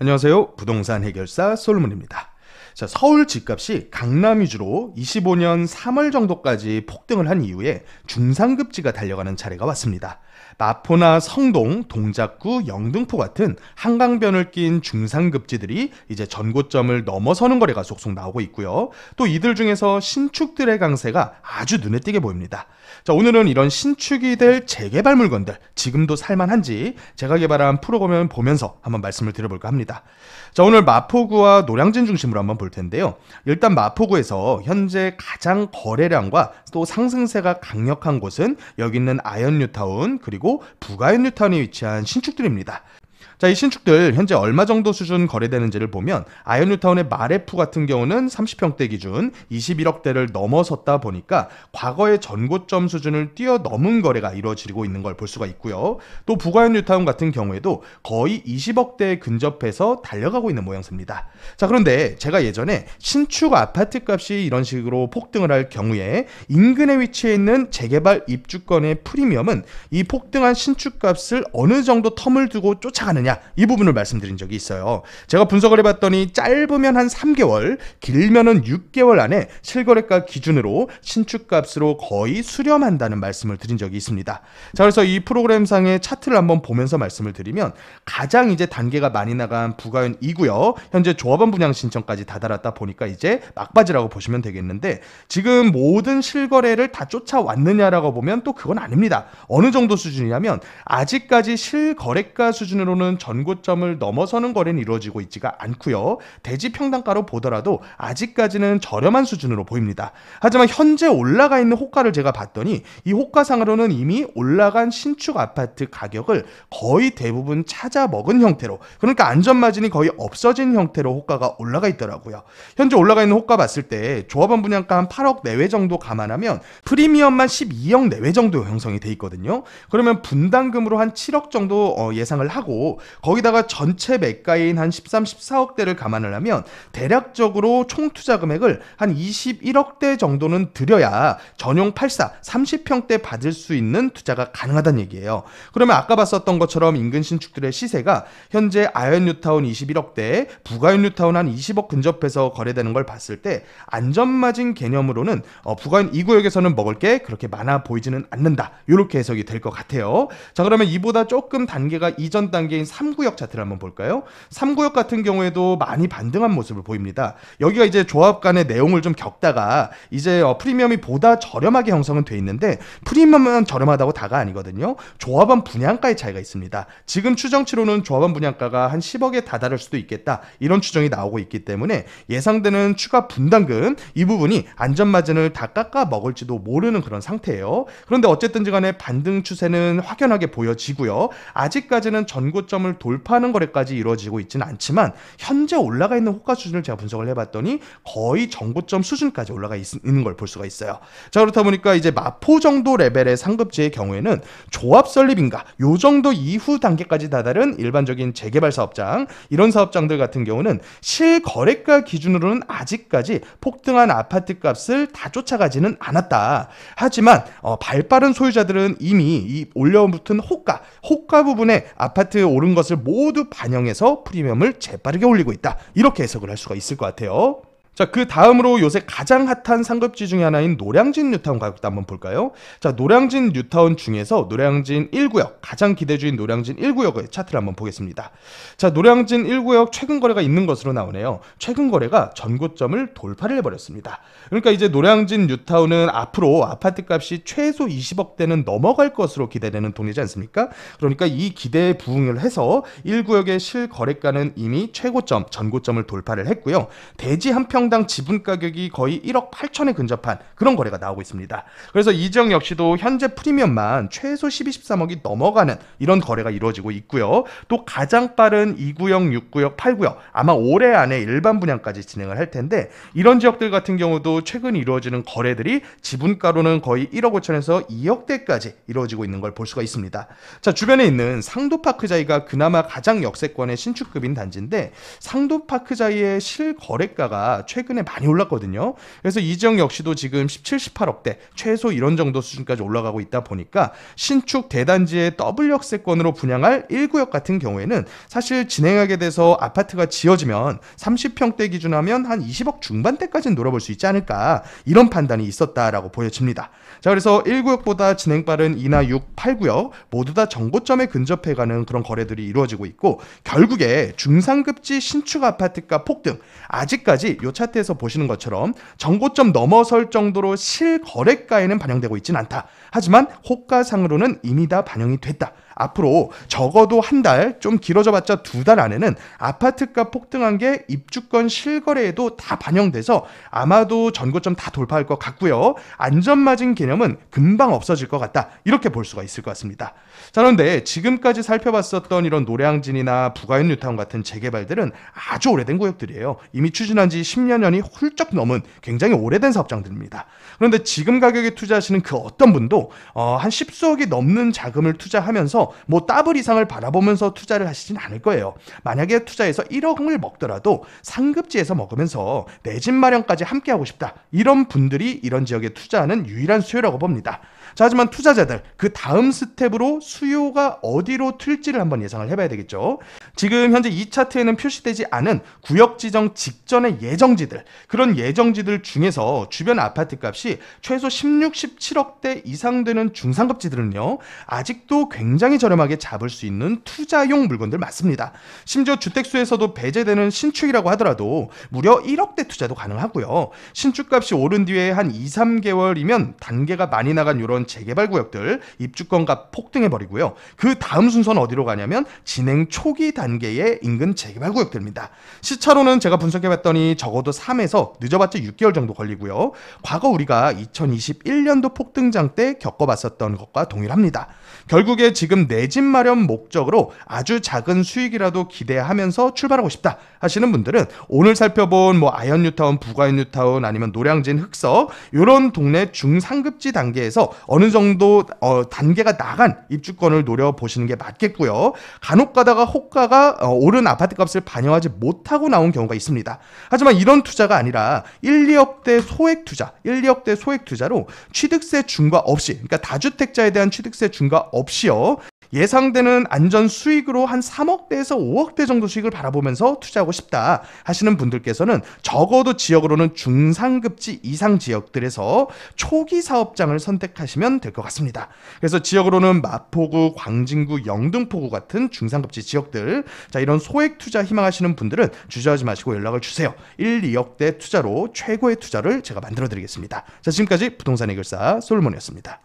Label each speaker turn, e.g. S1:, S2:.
S1: 안녕하세요. 부동산 해결사 솔문입니다. 자, 서울 집값이 강남 위주로 25년 3월 정도까지 폭등을 한 이후에 중상급지가 달려가는 차례가 왔습니다. 마포나 성동, 동작구, 영등포 같은 한강변을 낀 중상급지들이 이제 전고점을 넘어서는 거래가 속속 나오고 있고요. 또 이들 중에서 신축들의 강세가 아주 눈에 띄게 보입니다. 자, 오늘은 이런 신축이 될 재개발 물건들 지금도 살만한지 제가 개발한 프로그램을 보면서 한번 말씀을 드려볼까 합니다. 자, 오늘 마포구와 노량진 중심으로 한번 볼 텐데요. 일단 마포구에서 현재 가장 거래량과 또 상승세가 강력한 곳은 여기 있는 아현뉴타운 그리고 북아현뉴타운에 위치한 신축들입니다. 자, 이 신축들 현재 얼마 정도 수준 거래되는지를 보면 아현뉴타운의 마레프 같은 경우는 30평대 기준 21억대를 넘어섰다 보니까 과거의 전고점 수준을 뛰어넘은 거래가 이루어지고 있는 걸 볼 수가 있고요. 또 북아현뉴타운 같은 경우에도 거의 20억대에 근접해서 달려가고 있는 모양새입니다. 자, 그런데 제가 예전에 신축 아파트 값이 이런 식으로 폭등을 할 경우에 인근에 위치해 있는 재개발 입주권의 프리미엄은 이 폭등한 신축 값을 어느 정도 텀을 두고 쫓아가느냐 이 부분을 말씀드린 적이 있어요. 제가 분석을 해봤더니 짧으면 한 3개월, 길면은 6개월 안에 실거래가 기준으로 신축값으로 거의 수렴한다는 말씀을 드린 적이 있습니다. 자, 그래서 이 프로그램상의 차트를 한번 보면서 말씀을 드리면 가장 이제 단계가 많이 나간 북아현 2구역 현재 조합원 분양 신청까지 다다랐다 보니까 이제 막바지라고 보시면 되겠는데 지금 모든 실거래를 다 쫓아왔느냐라고 보면 또 그건 아닙니다. 어느 정도 수준이냐면 아직까지 실거래가 수준으로는 전고점을 넘어서는 거래는 이루어지고 있지가 않고요. 대지 평당가로 보더라도 아직까지는 저렴한 수준으로 보입니다. 하지만 현재 올라가 있는 호가를 제가 봤더니 이 호가상으로는 이미 올라간 신축 아파트 가격을 거의 대부분 찾아 먹은 형태로, 그러니까 안전마진이 거의 없어진 형태로 호가가 올라가 있더라고요. 현재 올라가 있는 호가 봤을 때 조합원 분양가 한 8억 내외 정도 감안하면 프리미엄만 12억 내외 정도 형성이 돼 있거든요. 그러면 분담금으로 한 7억 정도 예상을 하고 거기다가 전체 매가인 한 13, 14억대를 감안을 하면 대략적으로 총 투자 금액을 한 21억대 정도는 들여야 전용 84, 30평대 받을 수 있는 투자가 가능하다는 얘기예요. 그러면 아까 봤었던 것처럼 인근 신축들의 시세가 현재 아현뉴타운 21억대, 북아현뉴타운 한 20억 근접해서 거래되는 걸 봤을 때 안전마진 개념으로는 북아현 2구역에서는 먹을 게 그렇게 많아 보이지는 않는다. 이렇게 해석이 될 것 같아요. 자, 그러면 이보다 조금 단계가 이전 단계인 3구역 차트를 한번 볼까요? 3구역 같은 경우에도 많이 반등한 모습을 보입니다. 여기가 이제 조합 간의 내용을 좀 겪다가 이제 프리미엄이 보다 저렴하게 형성은 돼 있는데 프리미엄은 저렴하다고 다가 아니거든요. 조합원 분양가의 차이가 있습니다. 지금 추정치로는 조합원 분양가가 한 10억에 다다를 수도 있겠다. 이런 추정이 나오고 있기 때문에 예상되는 추가 분담금 이 부분이 안전마진을 다 깎아 먹을지도 모르는 그런 상태예요. 그런데 어쨌든지 간에 반등 추세는 확연하게 보여지고요. 아직까지는 전고점을 돌파하는 거래까지 이루어지고 있지는 않지만 현재 올라가 있는 호가 수준을 제가 분석을 해봤더니 거의 전고점 수준까지 올라가 있는 걸 볼 수가 있어요. 자, 그렇다 보니까 이제 마포 정도 레벨의 상급지의 경우에는 조합 설립인가 요 정도 이후 단계까지 다다른 일반적인 재개발 사업장, 이런 사업장들 같은 경우는 실거래가 기준으로는 아직까지 폭등한 아파트 값을 다 쫓아가지는 않았다. 하지만 발빠른 소유자들은 이미 이 올려붙은 호가 부분에 아파트 오른 것을 모두 반영해서 프리미엄을 재빠르게 올리고 있다. 이렇게 해석을 할 수가 있을 것 같아요. 자, 그 다음으로 요새 가장 핫한 상급지 중에 하나인 노량진 뉴타운 가격도 한번 볼까요? 자, 노량진 뉴타운 중에서 노량진 1구역, 가장 기대주인 노량진 1구역의 차트를 한번 보겠습니다. 자, 노량진 1구역 최근 거래가 있는 것으로 나오네요. 최근 거래가 전고점을 돌파를 해버렸습니다. 그러니까 이제 노량진 뉴타운은 앞으로 아파트 값이 최소 20억대는 넘어갈 것으로 기대되는 동네지 않습니까? 그러니까 이 기대에 부응을 해서 1구역의 실거래가는 이미 최고점, 전고점을 돌파를 했고요. 대지 한 평당 지분 가격이 거의 1억 8천에 근접한 그런 거래가 나오고 있습니다. 그래서 이 지역 역시도 현재 프리미엄만 최소 12, 13억이 넘어가는 이런 거래가 이루어지고 있고요. 또 가장 빠른 2구역, 6구역, 8구역 아마 올해 안에 일반 분양까지 진행을 할 텐데 이런 지역들 같은 경우도 최근 이루어지는 거래들이 지분가로는 거의 1억 5천에서 2억대까지 이루어지고 있는 걸 볼 수가 있습니다. 자, 주변에 있는 상도파크자이가 그나마 가장 역세권의 신축급인 단지인데 상도파크자이의 실거래가가 최근에 많이 올랐거든요. 그래서 이 지역 역시도 지금 17, 18억대 최소 이런 정도 수준까지 올라가고 있다 보니까 신축 대단지의 더블 역세권으로 분양할 1구역 같은 경우에는 사실 진행하게 돼서 아파트가 지어지면 30평대 기준하면 한 20억 중반대까지는 노려볼 수 있지 않을까, 이런 판단이 있었다라고 보여집니다. 자, 그래서 1구역보다 진행 빠른 2나 6, 8구역 모두 다 정고점에 근접해가는 그런 거래들이 이루어지고 있고, 결국에 중상급지 신축 아파트가 폭등, 아직까지 이 차트에서 보시는 것처럼 정고점 넘어설 정도로 실거래가에는 반영되고 있진 않다. 하지만 호가상으로는 이미 다 반영이 됐다. 앞으로 적어도 한 달, 좀 길어져 봤자 2달 안에는 아파트가 폭등한 게 입주권 실거래에도 다 반영돼서 아마도 전고점 다 돌파할 것 같고요. 안전마진 개념은 금방 없어질 것 같다, 이렇게 볼 수가 있을 것 같습니다. 자, 그런데 지금까지 살펴봤었던 이런 노량진이나 부가현 뉴타운 같은 재개발들은 아주 오래된 구역들이에요. 이미 추진한 지 10여 년이 훌쩍 넘은 굉장히 오래된 사업장들입니다. 그런데 지금 가격에 투자하시는 그 어떤 분도 한 10수억이 넘는 자금을 투자하면서 뭐 더블 이상을 바라보면서 투자를 하시진 않을 거예요. 만약에 투자해서 1억을 먹더라도 상급지에서 먹으면서 내 집 마련까지 함께 하고 싶다, 이런 분들이 이런 지역에 투자하는 유일한 수요라고 봅니다. 자, 하지만 투자자들 그 다음 스텝으로 수요가 어디로 튈지를 한번 예상을 해봐야 되겠죠. 지금 현재 이 차트에는 표시되지 않은 구역 지정 직전의 예정지들, 그런 예정지들 중에서 주변 아파트 값이 최소 16, 17억대 이상 되는 중상급지들은요, 아직도 굉장히 저렴하게 잡을 수 있는 투자용 물건들 맞습니다. 심지어 주택수에서도 배제되는 신축이라고 하더라도 무려 1억대 투자도 가능하고요. 신축값이 오른 뒤에 한 2, 3개월이면 단계가 많이 나간 이런 재개발 구역들 입주권값 폭등해버리고요. 그 다음 순서는 어디로 가냐면 진행 초기 단계의 인근 재개발 구역들입니다. 시차로는 제가 분석해봤더니 적어도 3에서 늦어봤자 6개월 정도 걸리고요. 과거 우리가 2021년도 폭등장 때 겪어봤었던 것과 동일합니다. 결국에 지금 내 집 마련 목적으로 아주 작은 수익이라도 기대하면서 출발하고 싶다 하시는 분들은 오늘 살펴본 뭐 아현 뉴타운, 부가현 뉴타운, 아니면 노량진, 흑석 이런 동네 중상급지 단계에서 어느 정도 단계가 나간 입주권을 노려보시는 게 맞겠고요. 간혹 가다가 호가가 오른 아파트값을 반영하지 못하고 나온 경우가 있습니다. 하지만 이런 투자가 아니라 1, 2억대 소액 투자, 1, 2억대 소액 투자로 취득세 중과 없이, 그러니까 다주택자에 대한 취득세 중과 없이요, 예상되는 안전 수익으로 한 3억대에서 5억대 정도 수익을 바라보면서 투자하고 싶다 하시는 분들께서는 적어도 지역으로는 중상급지 이상 지역들에서 초기 사업장을 선택하시면 될 것 같습니다. 그래서 지역으로는 마포구, 광진구, 영등포구 같은 중상급지 지역들, 자, 이런 소액 투자 희망하시는 분들은 주저하지 마시고 연락을 주세요. 1, 2억대 투자로 최고의 투자를 제가 만들어 드리겠습니다. 자, 지금까지 부동산 해결사 솔몬이었습니다.